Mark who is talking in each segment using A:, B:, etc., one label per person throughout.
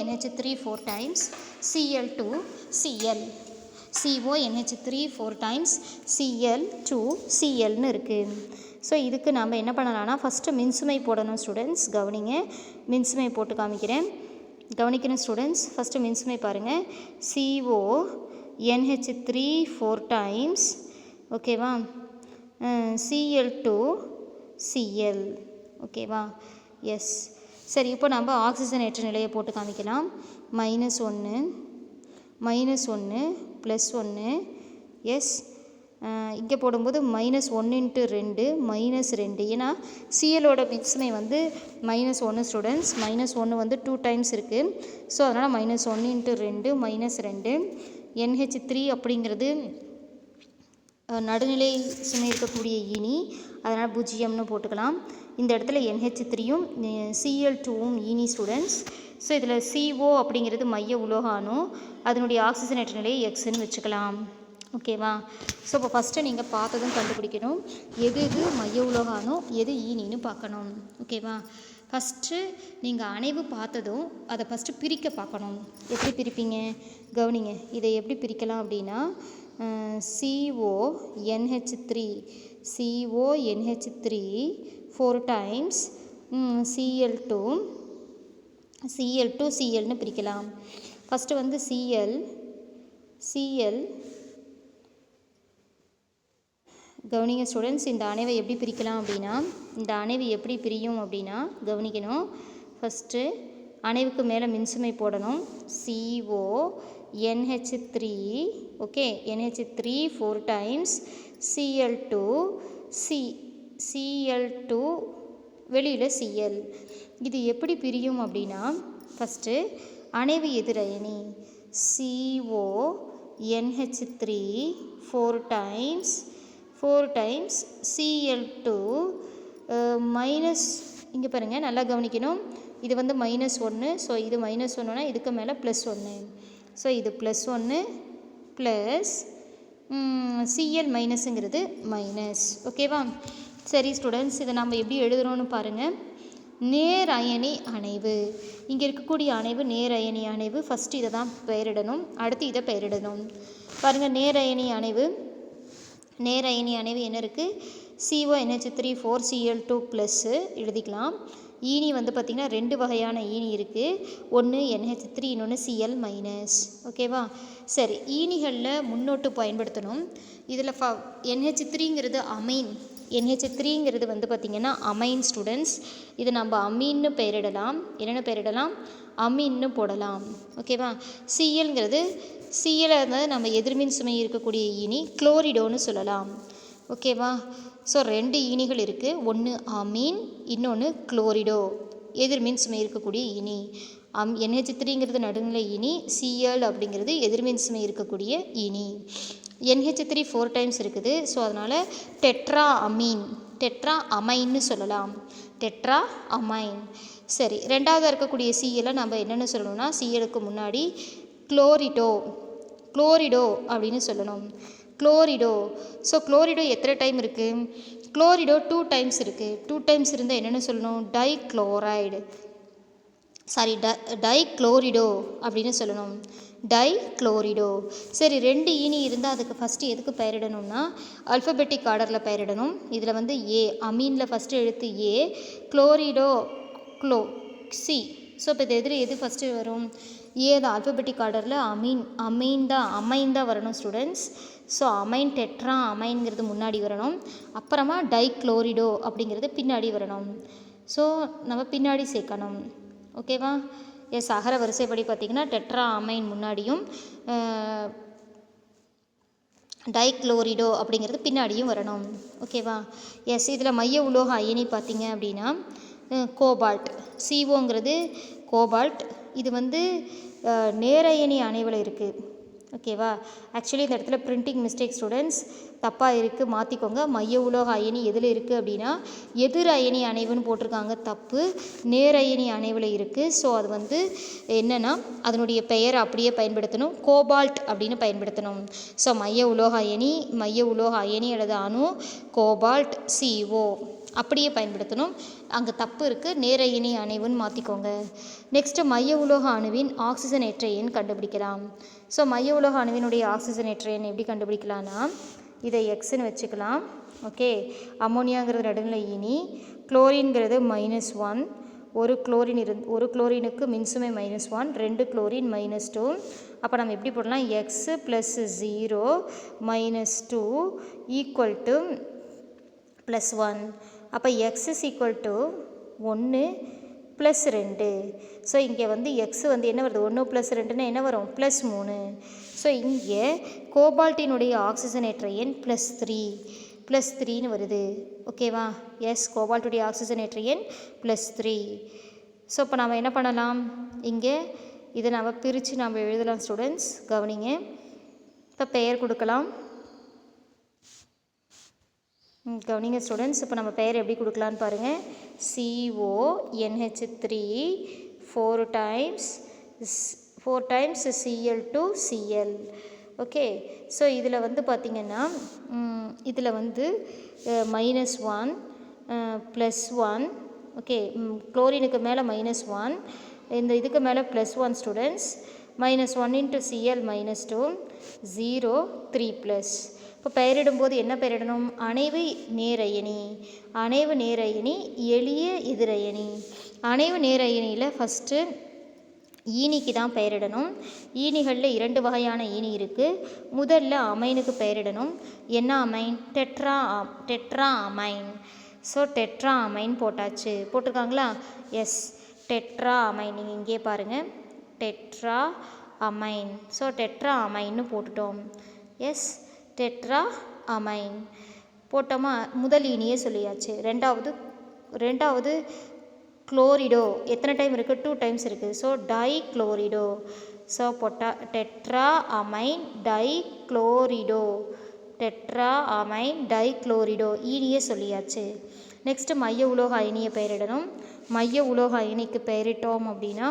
A: NH3 4 times Cl2 Cl CONH3 4 times Cl2 Clன்னு இருக்குது. So இதுக்கு நம்ம என்ன பண்ணலாம்னா ஃபஸ்ட்டு மின்சுமை போடணும் ஸ்டூடெண்ட்ஸ். கவனிங்க, மின்சுமை போட்டு காமிக்கிறேன். கவனிக்கணும் ஸ்டூடெண்ட்ஸ். ஃபஸ்ட்டு மின்சுமை பாருங்கள். CONH3 4 times ஓகேவா, Cl2 Cl ஓகேவா. எஸ், சரி. இப்போ நம்ம ஆக்சிஜனேற்ற நிலையை போட்டு காமிக்கலாம். -1 -1 +1 எஸ். இங்கே போடும்போது -1 × 2 -2, ஏன்னா சிஎலோட மின்சுமை வந்து -1 ஸ்டூடெண்ட்ஸ். -1 வந்து 2 டைம்ஸ் இருக்குது. ஸோ அதனால் -1 × 2 -2. NH3 அப்படிங்கிறது நடுநிலை சுமை இருக்கக்கூடிய ஈனி, அதனால் 0ன்னு போட்டுக்கலாம். இந்த இடத்துல NH3யும் Cl2வும் ஈனி ஸ்டூடெண்ட்ஸ். ஸோ இதில் CO அப்படிங்கிறது மைய உலோக அணு, அதனுடைய ஆக்சிஜனேற்ற நிலையை Xன்னு வச்சுக்கலாம். ஓகேவா. ஸோ இப்போ ஃபஸ்ட்டு நீங்கள் பார்த்ததும் கண்டுபிடிக்கணும், எது மைய உலோக அணு, எது ஈனின்னு பார்க்கணும். ஓகேவா. ஃபஸ்ட்டு நீங்கள் அணைவு பார்த்ததும் அதை ஃபஸ்ட்டு பிரிக்க பார்க்கணும். எப்படி பிரிப்பீங்க கவனிங்க. இதை எப்படி பிரிக்கலாம் அப்படின்னா CONH3 4 times Cl2 Clன்னு பிரிக்கலாம். ஃபஸ்ட்டு வந்து Cl கவனிங்க ஸ்டூடெண்ட்ஸ். இந்த அணைவை எப்படி பிரிக்கலாம் அப்படின்னா, இந்த அணைவு எப்படி பிரியும் அப்படின்னா கவனிக்கணும். ஃபஸ்ட்டு அணைவுக்கு மேலே மின்சுமை போடணும். CONH3 okay, NH3 4 times Cl2 Cl2 வெளியில் Cl. இது எப்படி பிரியும் அப்படின்னா, ஃபஸ்ட்டு அணைவு எதிரணி CONH3 4 times Cl2 மைனஸ், இங்கே பாருங்கள் நல்லா கவனிக்கணும். இது வந்து -1, ஸோ இது -1னா இதுக்கு மேலே +1. ஸோ இது +1 ப்ளஸ் Cl மைனஸுங்கிறது மைனஸ். ஓகேவா. சரி ஸ்டூடெண்ட்ஸ், இதை நம்ம எப்படி எழுதுகிறோன்னு பாருங்கள். நேர் அயனி அணைவு, இங்கே இருக்கக்கூடிய அணைவு நேர் அயனி அணைவு. ஃபஸ்ட்டு இதை தான் பெயரிடணும், அடுத்து இதை பெயரிடணும். பாருங்கள், நேர் அயனி அணைவு என்ன இருக்குது, CONH3 4 Cl2 ப்ளஸ்ஸு எழுதிக்கலாம். ஈனி வந்து பார்த்திங்கன்னா 2 வகையான ஈனி இருக்குது, ஒன்று NH3, இன்னொன்று Cl மைனஸ். ஓகேவா. சரி, ஈனிகளில் முன்னோட்டு பயன்படுத்தணும். இதில் NH3ங்கிறது அமைன். NH3ங்கிறது வந்து பார்த்திங்கன்னா அமைன் ஸ்டூடெண்ட்ஸ். இது நம்ம அமீன்னு பெயரிடலாம். என்னென்ன பெயரிடலாம், அமீன்னு போடலாம். ஓகேவா. Clங்கிறது வந்து நம்ம எதிர்மின் சுமை இருக்கக்கூடிய ஈனி, குளோரிடோன்னு சொல்லலாம். ஓகேவா. ஸோ 2 ஈனிகள் இருக்குது, ஒன்று அமீன், இன்னொன்று குளோரிடோ, எதிர்மின் சுமை இருக்கக்கூடிய ஈனி. NH3ங்கிறது நடுநிலை ஈனி, Cl அப்படிங்கிறது எதிர்மின் சுமை இருக்கக்கூடிய ஈனி. NH3 4 டைம்ஸ் இருக்குது, ஸோ அதனால் டெட்ரா அமைன்னு சொல்லலாம். Tetra amine. சரி, ரெண்டாவதாக இருக்கக்கூடிய Cl நம்ம என்னென்னு சொல்லணும்னா, Clக்கு முன்னாடி குளோரிடோ அப்படின்னு சொல்லணும். குளோரிடோ. ஸோ குளோரிடோ எத்தனை டைம் இருக்குது, குளோரிடோ 2 டைம்ஸ் இருக்குது. 2 டைம்ஸ் இருந்தால் என்னென்னு சொல்லணும், டைக்ளோரிடோ அப்படின்னு சொல்லணும். டைக்ளோரிடோ. சரி, 2 ஈனி இருந்தால் அதுக்கு ஃபஸ்ட்டு எதுக்கு பெயரிடணும்னா அல்ஃபபெட்டிக் ஆர்டரில் பெயரிடணும். இதில் வந்து ஏ, அமீனில் ஃபஸ்ட்டு எழுத்து ஏ, குளோரிடோ சி. ஸோ இப்போ இது எது ஃபஸ்ட்டு வரும், ஏ தான். அல்ஃபபெட்டிக் ஆர்டரில் அமைன் தான் வரணும் ஸ்டூடெண்ட்ஸ். ஸோ அமைன், டெட்ரா அமைன்கிறது முன்னாடி வரணும், அப்புறமா டைக்ளோரிடோ அப்படிங்கிறது பின்னாடி வரணும். ஸோ நம்ம பின்னாடி சேர்க்கணும். ஓகேவா. எஸ், அகர வரிசைப்படி பார்த்திங்கன்னா டெட்ரா அமைன் முன்னாடியும் டைக்ளோரிடோ அப்படிங்கிறது பின்னாடியும் வரணும். ஓகேவா. எஸ், இதில் மைய உலோக அயனி பார்த்திங்க அப்படின்னா கோபால்ட். COங்கிறது கோபால்ட். இது வந்து நேரயனி அணைவில் இருக்குது. ஓகேவா. ஆக்சுவலி இந்த இடத்துல பிரிண்டிங் மிஸ்டேக் ஸ்டூடெண்ட்ஸ், தப்பாக இருக்குது, மாற்றிக்கோங்க. மைய உலோக அயனி எதில் இருக்குது அப்படின்னா எதிர் அயனி அணைவுன்னு போட்டிருக்காங்க, தப்பு. நேரயனி அணைவில் இருக்குது. ஸோ அது வந்து என்னென்னா அதனுடைய பெயரை அப்படியே பயன்படுத்தணும், கோபால்ட் அப்படின்னு பயன்படுத்தணும். ஸோ மைய உலோக அயனி அல்லது அணு கோபால்ட் CO. அப்படியே பயன்படுத்தணும். அங்கே தப்பு இருக்குது, நேர இணை அணைவுன்னு மாற்றிக்கோங்க. நெக்ஸ்ட்டு மைய உலோக அணுவின் ஆக்சிஜனேற்ற எண் கண்டுபிடிக்கலாம். ஸோ மைய உலோக அணுவினுடைய ஆக்சிஜனேற்ற எண் எப்படி கண்டுபிடிக்கலாம்னா, இதை எக்ஸ்ன்னு வச்சுக்கலாம். ஓகே, அமோனியாங்கிறது நடுநிலை ஈனி, குளோரின்கிறது -1, ஒரு குளோரினுக்கு மின்சுமை -1, 2 குளோரின் -2. அப்போ நம்ம எப்படி போடலாம், எக்ஸ் + 0 -2 ஈக்குவல் டு +1. அப்போ எக்ஸ் = 1 + 2. ஸோ இங்கே வந்து எக்ஸ் வந்து என்ன வருது, 1 + 2ன்னா என்ன வரும், +3. ஸோ இங்கே கோபால்ட்டினுடைய ஆக்சிஜனேற்ற எண் +3ன்னு வருது. ஓகேவா, எஸ், கோபால்ட்டுடைய ஆக்சிஜனேற்ற எண் +3. ஸோ இப்போ நம்ம என்ன பண்ணலாம், இங்கே இதை நம்ம பிரித்து நம்ம எழுதலாம். ஸ்டூடெண்ட்ஸ் கவனிங்க, இப்போ பெயர் கொடுக்கலாம். கவனிங்க ஸ்டூடெண்ட்ஸ், இப்போ நம்ம பெயர் எப்படி கொடுக்கலான்னு பாருங்கள். CONH3 4 times Cl2Cl. Okay, so இதில் வந்து பார்த்திங்கன்னா இதில் வந்து -1 +1. ஓகே, குளோரினுக்கு மேலே -1, இந்த இதுக்கு மேலே +1 ஸ்டூடெண்ட்ஸ். -1 × Cl -2 0 3+. இப்போ பெயரிடும்போது என்ன பெயரிடணும், அணைவு நேரயனி, அணைவு நேரயனி, எளிய எதிரயனி. அணைவு நேரயனியில் ஃபஸ்ட்டு ஈனிக்கு தான் பெயரிடணும். ஈனிகளில் 2 வகையான ஈனி இருக்குது. முதல்ல அமைனுக்கு பெயரிடணும். என்ன amine, tetra amine. So tetra amine போட்டாச்சு, போட்டிருக்காங்களா, எஸ், டெட்ரா அமைன். நீங்கள் இங்கே பாருங்கள், டெட்ரா அமைன். ஸோ டெட்ரா அமைன்னு போட்டுட்டோம். எஸ், டெட்ரா அமைன் போட்டோமா, முதல் ஈனியே சொல்லியாச்சு. ரெண்டாவது குளோரிடோ எத்தனை டைம் இருக்குது, 2 டைம்ஸ் இருக்குது. So dichlorido. So tetra ammine dichlorido, tetra ammine dichlorido ஈனியே சொல்லியாச்சு. நெக்ஸ்ட்டு மைய உலோக அயனியை பெயரிடணும். மைய உலோக அயனிக்கு பெயரிட்டோம் அப்படின்னா,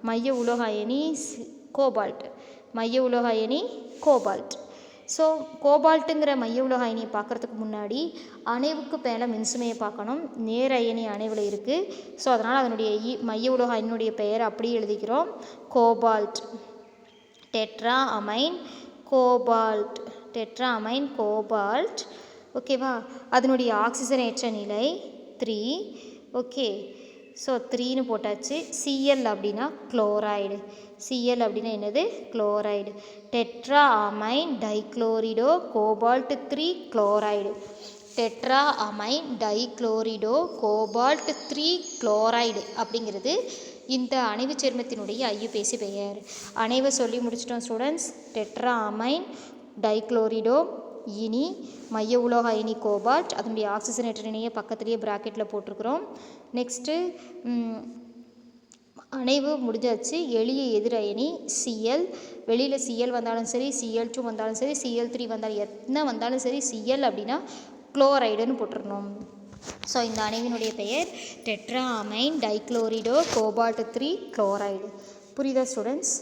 A: மைய உலோக அயனி கோபால்ட், மைய உலோக அயனி கோபால்ட். ஸோ கோபால்ட்டுங்கிற மைய உலோக அயனியை பார்க்குறதுக்கு முன்னாடி அணைவுக்கு மேலே மின்சுமையை பார்க்கணும். நேர அயனி அணைவில் இருக்குது. ஸோ அதனால் அதனுடைய மைய உலோக அயனியுடைய பெயர் அப்படியே எழுதிக்கிறோம், cobalt, tetra ammine cobalt, tetra ammine cobalt. ஓகேவா, அதனுடைய ஆக்சிஜனேற்ற நிலை 3. ஓகே, ஸோ 3ன்னு போட்டாச்சு. Cl அப்படின்னா குளோரைடு, Cl அப்படின்னா என்னது, chloride. Tetra ammine dichlorido cobalt 3 chloride, tetra ammine dichlorido cobalt 3 chloride அப்படிங்கிறது இந்த அணைவு சேர்மத்தினுடைய ஐயுபேசி பெயர். அணைவை சொல்லி முடிச்சிட்டோம் ஸ்டூடெண்ட்ஸ். டெட்ரா அமைன் டைக்ளோரிடோ ஈனி, மைய உலோக அயனி கோபால்ட், அதனுடைய ஆக்சிஜனேற்ற நிலையை பக்கத்துலேயே ப்ராக்கெட்டில் போட்டிருக்கிறோம். நெக்ஸ்ட்டு அணைவு முடிஞ்சாச்சு. எளிய எதிர் அயனி Cl, வெளியில் Cl வந்தாலும் சரி, Cl2 வந்தாலும் சரி, Cl3 வந்தாலும் என்ன வந்தாலும் சரி, Cl அப்படின்னா குளோரைடுன்னு போட்டுருணும். ஸோ இந்த அணைவினுடைய பெயர் tetra ammine dichlorido cobalt 3 chloride. புரியுதா ஸ்டூடெண்ட்ஸ்?